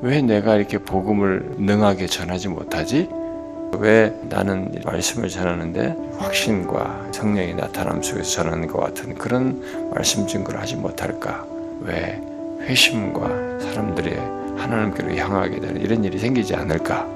왜 내가 이렇게 복음을 능하게 전하지 못하지? 왜 나는 말씀을 전하는데 확신과 성령의 나타남 속에서 전하는 것 같은 그런 말씀 증거를 하지 못할까? 왜 회심과 사람들의 하나님께로 향하게 되는 이런 일이 생기지 않을까?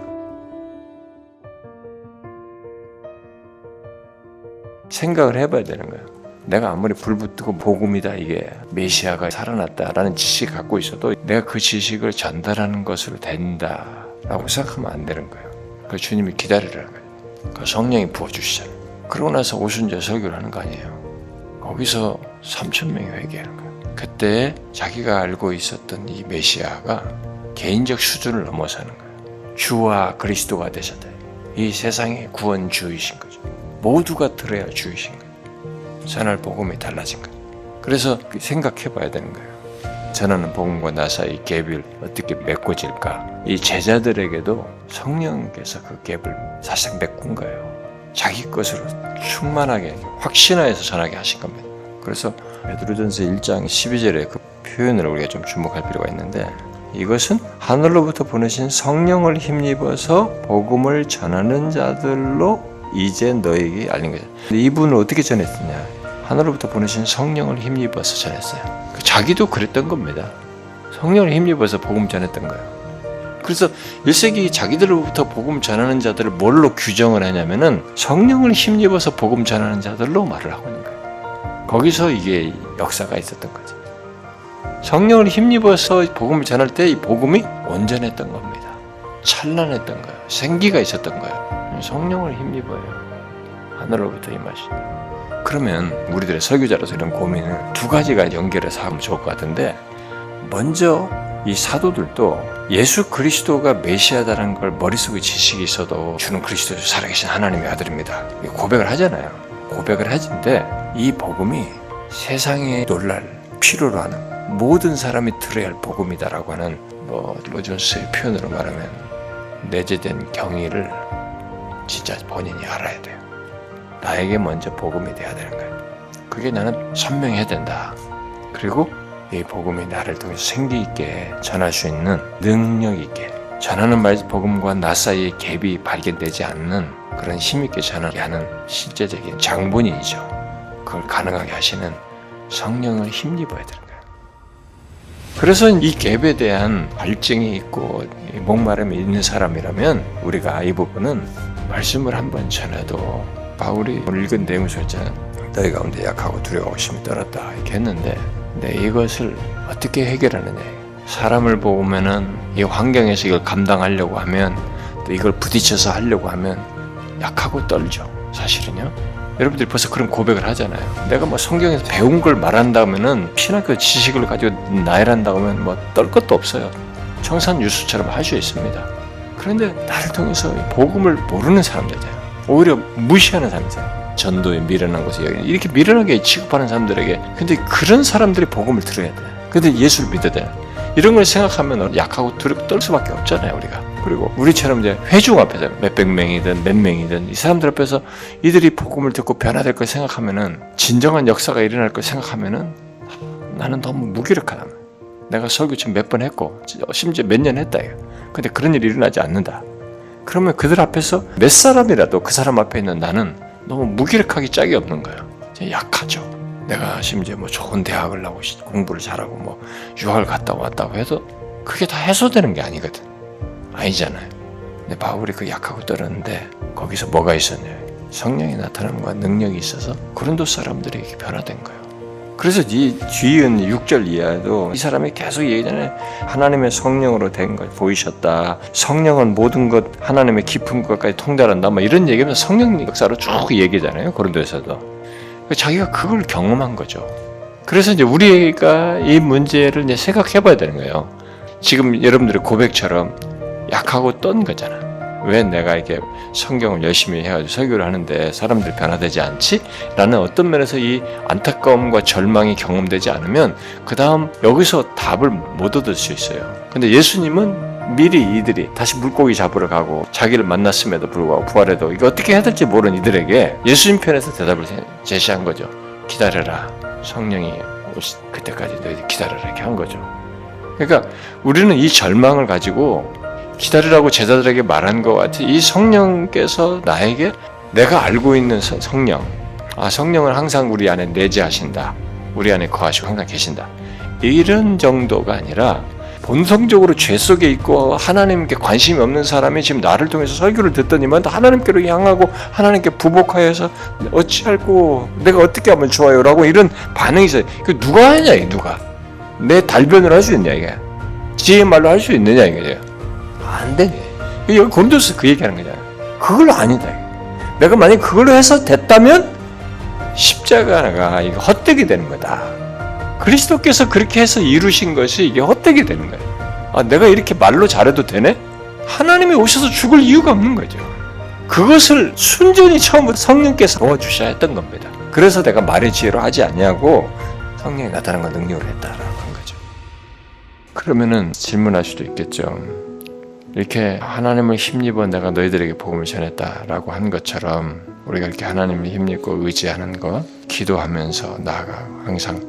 생각을 해봐야 되는 거예요. 내가 아무리 불붙고 복음이다, 이게 메시아가 살아났다라는 지식을 갖고 있어도 내가 그 지식을 전달하는 것으로 된다라고 생각하면 안 되는 거예요. 그 주님이 기다리라는 거예요. 그 성령이 부어주시잖아요. 그러고 나서 오순절 설교를 하는 거 아니에요. 거기서 3,000명이 회개하는 거예요. 그때 자기가 알고 있었던 이 메시아가 개인적 수준을 넘어서는 거예요. 주와 그리스도가 되셨다. 이 세상의 구원주이신 거죠. 모두가 들어야 주이신 거예요. 전할 복음이 달라진 거예요. 그래서 생각해 봐야 되는 거예요. 전하는 복음과 나 사이 갭을 어떻게 메꿔질까? 이 제자들에게도 성령께서 그 갭을 사실상 메꾼 거예요. 자기 것으로 충만하게 확신하여서 전하게 하신 겁니다. 그래서 베드로전서 1장 12절의 그 표현을 우리가 좀 주목할 필요가 있는데, 이것은 하늘로부터 보내신 성령을 힘입어서 복음을 전하는 자들로 이제 너에게 알린 거죠. 이분을 어떻게 전했느냐? 하늘로부터 보내신 성령을 힘입어서 전했어요. 자기도 그랬던 겁니다. 성령을 힘입어서 복음 전했던 거예요. 그래서 1세기 자기들로부터 복음 전하는 자들을 뭘로 규정을 하냐면은 성령을 힘입어서 복음 전하는 자들로 말을 하고 있는 거예요. 거기서 이게 역사가 있었던 거죠. 성령을 힘입어서 복음을 전할 때 이 복음이 온전했던 겁니다. 찬란했던 거예요. 생기가 있었던 거예요. 성령을 힘입어요. 하늘로부터 임하신. 그러면 우리들의 설교자로서 이런 고민을 두 가지가 연결해서 하면 좋을 것 같은데, 먼저 이 사도들도 예수 그리스도가 메시아다라는 걸 머릿속에 지식이 있어도 주는 그리스도 살아계신 하나님의 아들입니다. 고백을 하잖아요. 고백을 하는데 이 복음이 세상에 놀랄 필요로 하는 모든 사람이 들어야 할 복음이다라고 하는 로존스의 표현으로 말하면 내재된 경의를 진짜 본인이 알아야 돼요. 나에게 먼저 복음이 돼야 되는 거예요. 그게 나는 선명해야 된다. 그리고 이 복음이 나를 통해서 생기 있게 전할 수 있는 능력 있게 전하는 복음과 나 사이의 갭이 발견되지 않는 그런 힘있게 전하게 하는 실제적인 장본인이죠. 그걸 가능하게 하시는 성령을 힘입어야 되는 거예요. 그래서 이 갭에 대한 갈증이 있고 목마름이 있는 사람이라면 우리가 이 부분은 말씀을 한번 전해도 바울이 읽은 내용 속에는 너희 가운데 약하고 두려워 심히 떨었다 이렇게 했는데, 근데 이것을 어떻게 해결하느냐. 사람을 보면은 이 환경에서 이걸 감당하려고 하면, 또 이걸 부딪혀서 하려고 하면 약하고 떨죠. 사실은요. 여러분들이 벌써 그런 고백을 하잖아요. 내가 성경에서 배운 걸 말한다면은 피나그 지식을 가지고 나열한다고 하면 떨 것도 없어요. 청산유수처럼 할 수 있습니다. 그런데 나를 통해서 복음을 모르는 사람들이에요. 오히려 무시하는 사람이잖아요. 전도에 미련한 곳에 이렇게 미련하게 취급하는 사람들에게, 근데 그런 사람들이 복음을 들어야 돼. 근데 예수를 믿어야 돼. 이런 걸 생각하면 약하고 두렵고 떨 수밖에 없잖아요, 우리가. 그리고 우리처럼 이제 회중 앞에서 몇백 명이든 몇 명이든 이 사람들 앞에서 이들이 복음을 듣고 변화될 걸 생각하면은, 진정한 역사가 일어날 걸 생각하면은 나는 너무 무기력하다. 내가 설교 지금 몇 번 했고 심지어 몇 년 했다. 근데 그런 일이 일어나지 않는다. 그러면 그들 앞에서 몇 사람이라도 그 사람 앞에 있는 나는 너무 무기력하기 짝이 없는 거예요. 약하죠. 내가 심지어 좋은 대학을 나오고 공부를 잘하고 유학을 갔다 왔다고 해도 그게 다 해소되는 게 아니거든. 아니잖아요. 근데 바울이 그 약하고 떨었는데 거기서 뭐가 있었냐. 성령의 나타남과 능력이 있어서 고린도 사람들이 이렇게 변화된 거예요. 그래서 이 뒤은 6절 이하도 이 사람이 계속 얘기하잖아요. 하나님의 성령으로 된 것 보이셨다. 성령은 모든 것 하나님의 깊은 것까지 통달한다. 이런 얘기하면서 성령 역사로 쭉 얘기잖아요. 고린도에서도. 자기가 그걸 경험한 거죠. 그래서 이제 우리가 이 문제를 이제 생각해 봐야 되는 거예요. 지금 여러분들의 고백처럼 약하고 떤 거잖아. 왜 내가 이렇게 성경을 열심히 해가지고 설교를 하는데 사람들이 변화되지 않지? 라는 어떤 면에서 이 안타까움과 절망이 경험되지 않으면 그 다음 여기서 답을 못 얻을 수 있어요. 근데 예수님은 미리 이들이 다시 물고기 잡으러 가고 자기를 만났음에도 불구하고 부활해도 이거 어떻게 해야 될지 모르는 이들에게 예수님 편에서 대답을 제시한 거죠. 기다려라. 성령이 그때까지 너희들 기다려라. 이렇게 한 거죠. 그러니까 우리는 이 절망을 가지고 기다리라고 제자들에게 말한 것 같아. 이 성령께서 나에게 내가 알고 있는 성령, 성령은 항상 우리 안에 내재하신다. 우리 안에 거하시고 항상 계신다. 이런 정도가 아니라 본성적으로 죄 속에 있고 하나님께 관심이 없는 사람이 지금 나를 통해서 설교를 듣더니만 하나님께로 향하고 하나님께 부복하여서 어찌할꼬 내가 어떻게 하면 좋아요 라고 이런 반응이 있어요. 그 누가 하냐 이게 누가 내 달변을 할 수 있냐 이게 지혜의 말로 할 수 있느냐 이게 안 되네. 여기 고린도서 그 얘기하는 거잖아. 그걸로 아니다. 내가 만약 그걸로 해서 됐다면 십자가가 이거 헛되게 되는 거다. 그리스도께서 그렇게 해서 이루신 것이 이게 헛되게 되는 거예요. 내가 이렇게 말로 잘해도 되네? 하나님이 오셔서 죽을 이유가 없는 거죠. 그것을 순전히 처음부터 성령께서 도와주셔야 했던 겁니다. 그래서 내가 말의 지혜로 하지 않냐고 성령이 나타난 걸 능력을 했다라고 한 거죠. 그러면은 질문할 수도 있겠죠. 이렇게 하나님을 힘입어 내가 너희들에게 복음을 전했다라고 한 것처럼 우리가 이렇게 하나님을 힘입고 의지하는 것, 기도하면서 나아가 항상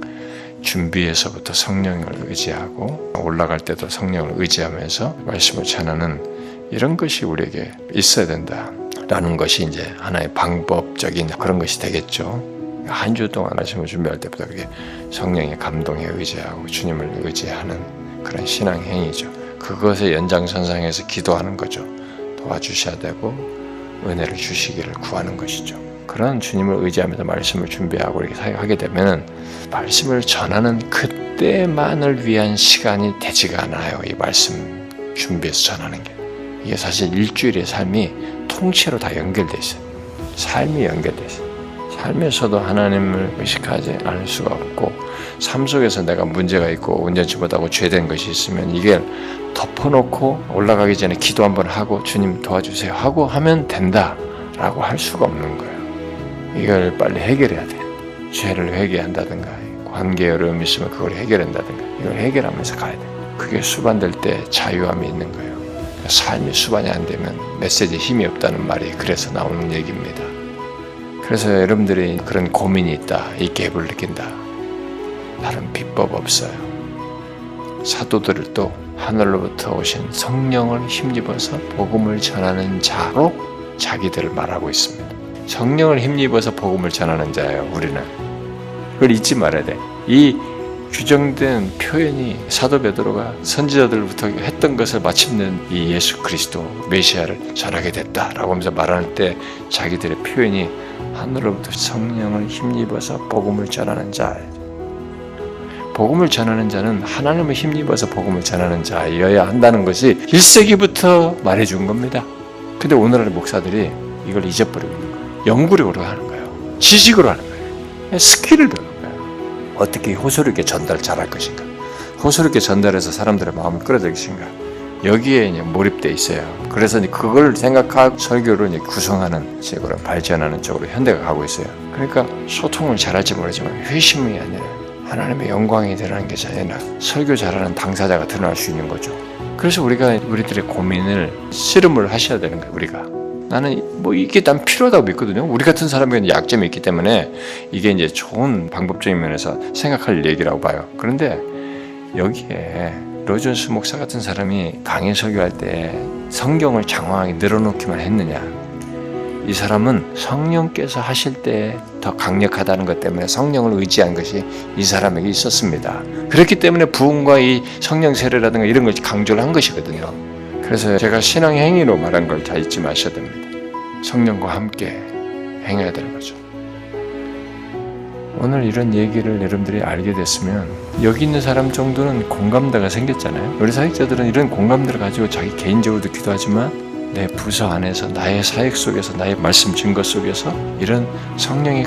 준비에서부터 성령을 의지하고 올라갈 때도 성령을 의지하면서 말씀을 전하는 이런 것이 우리에게 있어야 된다라는 것이 이제 하나의 방법적인 그런 것이 되겠죠. 한 주 동안 말씀을 준비할 때부터 그게 성령의 감동에 의지하고 주님을 의지하는 그런 신앙 행위죠. 그것의 연장선상에서 기도하는 거죠. 도와주셔야 되고 은혜를 주시기를 구하는 것이죠. 그런 주님을 의지하면서 말씀을 준비하고 이렇게 하게 되면 말씀을 전하는 그때만을 위한 시간이 되지가 않아요. 이 말씀 준비해서 전하는 게. 이게 사실 일주일의 삶이 통째로 다 연결돼 있어요. 삶이 연결돼 있어요. 삶에서도 하나님을 의식하지 않을 수가 없고 삶 속에서 내가 문제가 있고 온전치 못하고 죄된 것이 있으면 이게 덮어놓고 올라가기 전에 기도 한번 하고 주님 도와주세요 하고 하면 된다라고 할 수가 없는 거예요. 이걸 빨리 해결해야 돼. 죄를 회개한다든가 관계에 어려움이 있으면 그걸 해결한다든가 이걸 해결하면서 가야 돼. 그게 수반될 때 자유함이 있는 거예요. 삶이 수반이 안 되면 메시지에 힘이 없다는 말이 그래서 나오는 얘기입니다. 그래서 여러분들이 그런 고민이 있다, 이 갭을 느낀다. 다른 비법 없어요. 사도들도 하늘로부터 오신 성령을 힘입어서 복음을 전하는 자로 자기들을 말하고 있습니다. 성령을 힘입어서 복음을 전하는 자예요. 우리는 그걸 잊지 말아야 돼. 이 규정된 표현이 사도 베드로가 선지자들부터 했던 것을 마침내 이 예수 그리스도 메시아를 전하게 됐다라고 하면서 말할 때 자기들의 표현이 하늘로부터 성령을 힘입어서 복음을 전하는 자예요. 복음을 전하는 자는 하나님을 힘입어서 복음을 전하는 자여야 한다는 것이 1세기부터 말해준 겁니다. 근데 오늘날의 목사들이 이걸 잊어버리고 있는 거예요. 연구력으로 하는 거예요. 지식으로 하는 거예요. 스킬을 배우는 거예요. 어떻게 호소력 있게 전달 잘할 것인가. 호소력 있게 전달해서 사람들의 마음을 끌어들일 것인가. 여기에 이제 몰입되어 있어요. 그래서 그걸 생각하고 설교를 이제 구성하는 식으로 발전하는 쪽으로 현대가 가고 있어요. 그러니까 소통을 잘할지 모르지만 회심이 아니라 하나님의 영광이 드러나는 게 아니라 설교 잘하는 당사자가 드러날 수 있는 거죠. 그래서 우리들의 고민을 씨름을 하셔야 되는 거예요. 우리가 나는 이게 난 필요하다고 믿거든요. 우리 같은 사람에게는 약점이 있기 때문에 이게 이제 좋은 방법적인 면에서 생각할 얘기라고 봐요. 그런데 여기에 로존스 목사 같은 사람이 강의 설교할 때 성경을 장황하게 늘어놓기만 했느냐? 이 사람은 성령께서 하실 때 더 강력하다는 것 때문에 성령을 의지한 것이 이 사람에게 있었습니다. 그렇기 때문에 부흥과 이 성령 세례라든가 이런 걸 강조를 한 것이거든요. 그래서 제가 신앙 행위로 말한 걸 다 잊지 마셔야 됩니다. 성령과 함께 행해야 되는 거죠. 오늘 이런 얘기를 여러분들이 알게 됐으면 여기 있는 사람 정도는 공감대가 생겼잖아요. 우리 사역자들은 이런 공감대를 가지고 자기 개인적으로도 기도하지만 내 부서 안에서 나의 사역 속에서 나의 말씀 증거 속에서 이런 성령이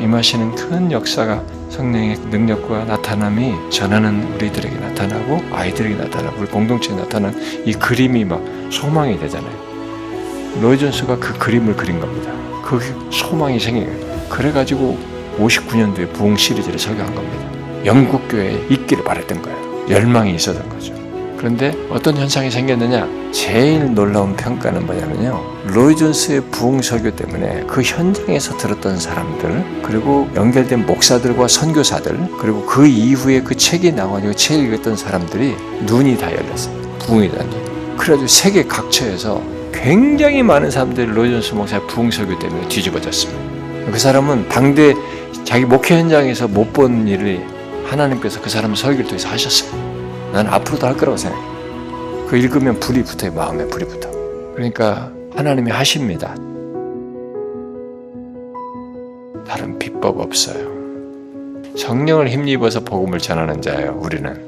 임하시는 큰 역사가 성령의 능력과 나타남이 전하는 우리들에게 나타나고 아이들에게 나타나고 우리 공동체에 나타나는 이 그림이 막 소망이 되잖아요. 로이존스가 그 그림을 그린 겁니다. 그 소망이 생겨요. 그래가지고 59년도에 부흥 시리즈를 설교한 겁니다. 영국교회에 있기를 바랬던 거예요. 열망이 있었던 거죠. 그런데 어떤 현상이 생겼느냐? 제일 놀라운 평가는 뭐냐면요. 로이 존스의 부흥 설교 때문에 그 현장에서 들었던 사람들, 그리고 연결된 목사들과 선교사들, 그리고 그 이후에 그 책이 나와가지고 책을 읽었던 사람들이 눈이 다 열렸어요. 부흥에 대한 눈. 그래가지고 세계 각처에서 굉장히 많은 사람들이 로이 존스 목사의 부흥 설교 때문에 뒤집어졌습니다. 그 사람은 당대 자기 목회 현장에서 못 본 일을 하나님께서 그 사람을 설교를 통해서 하셨어요. 난 앞으로도 할 거라고 생각해. 그 읽으면 불이 붙어요. 마음에 불이 붙어. 그러니까 하나님이 하십니다. 다른 비법 없어요. 성령을 힘입어서 복음을 전하는 자예요. 우리는.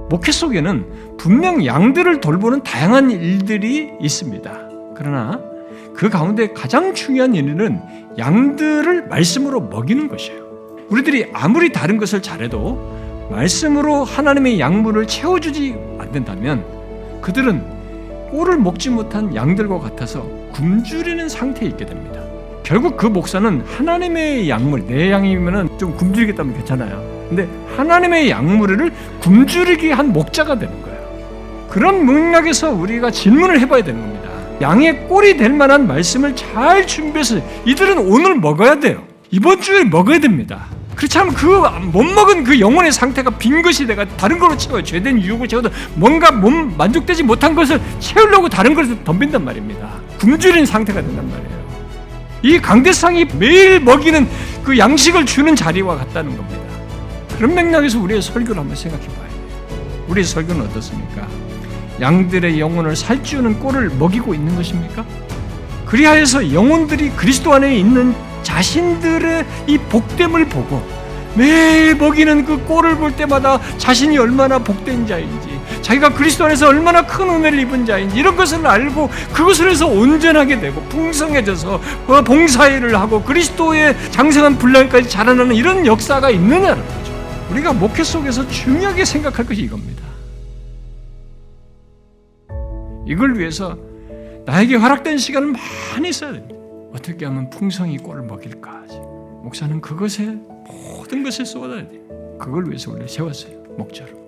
목회 속에는 분명 양들을 돌보는 다양한 일들이 있습니다. 그러나 그 가운데 가장 중요한 일은 양들을 말씀으로 먹이는 것이에요. 우리들이 아무리 다른 것을 잘해도 말씀으로 하나님의 양물을 채워주지 않는다면 그들은 꼴을 먹지 못한 양들과 같아서 굶주리는 상태에 있게 됩니다. 결국 그 목사는 하나님의 양물, 내 양이면 좀 굶주리겠다면 괜찮아요. 근데 하나님의 양물을 굶주리게 한 목자가 되는 거예요. 그런 맥락에서 우리가 질문을 해봐야 되는 겁니다. 양의 꼴이 될 만한 말씀을 잘 준비해서 이들은 오늘 먹어야 돼요. 이번 주에 먹어야 됩니다. 그렇지 않으면 그 못 먹은 그 영혼의 상태가 빈 것이 내가 다른 걸로 채워요. 죄된 유혹을 채워도 뭔가 몸 만족되지 못한 것을 채우려고 다른 것을 덤빈단 말입니다. 굶주린 상태가 된단 말이에요. 이 강대상이 매일 먹이는 그 양식을 주는 자리와 같다는 겁니다. 그런 맥락에서 우리의 설교를 한번 생각해 봐야 돼요. 우리의 설교는 어떻습니까? 양들의 영혼을 살찌우는 꼴을 먹이고 있는 것입니까? 그리하여서 영혼들이 그리스도 안에 있는 자신들의 이 복됨을 보고 매일 먹이는 그 꼴을 볼 때마다 자신이 얼마나 복된 자인지, 자기가 그리스도 안에서 얼마나 큰 은혜를 입은 자인지 이런 것을 알고 그것을 해서 온전하게 되고 풍성해져서 봉사일을 하고 그리스도의 장성한 분량까지 자라나는 이런 역사가 있느냐는 거죠. 우리가 목회 속에서 중요하게 생각할 것이 이겁니다. 이걸 위해서 나에게 허락된 시간을 많이 써야 됩니다. 어떻게 하면 풍성히 꼴을 먹일까? 목사는 그것에 모든 것을 쏟아야 돼요. 그걸 위해서 우리를 세웠어요. 목자로.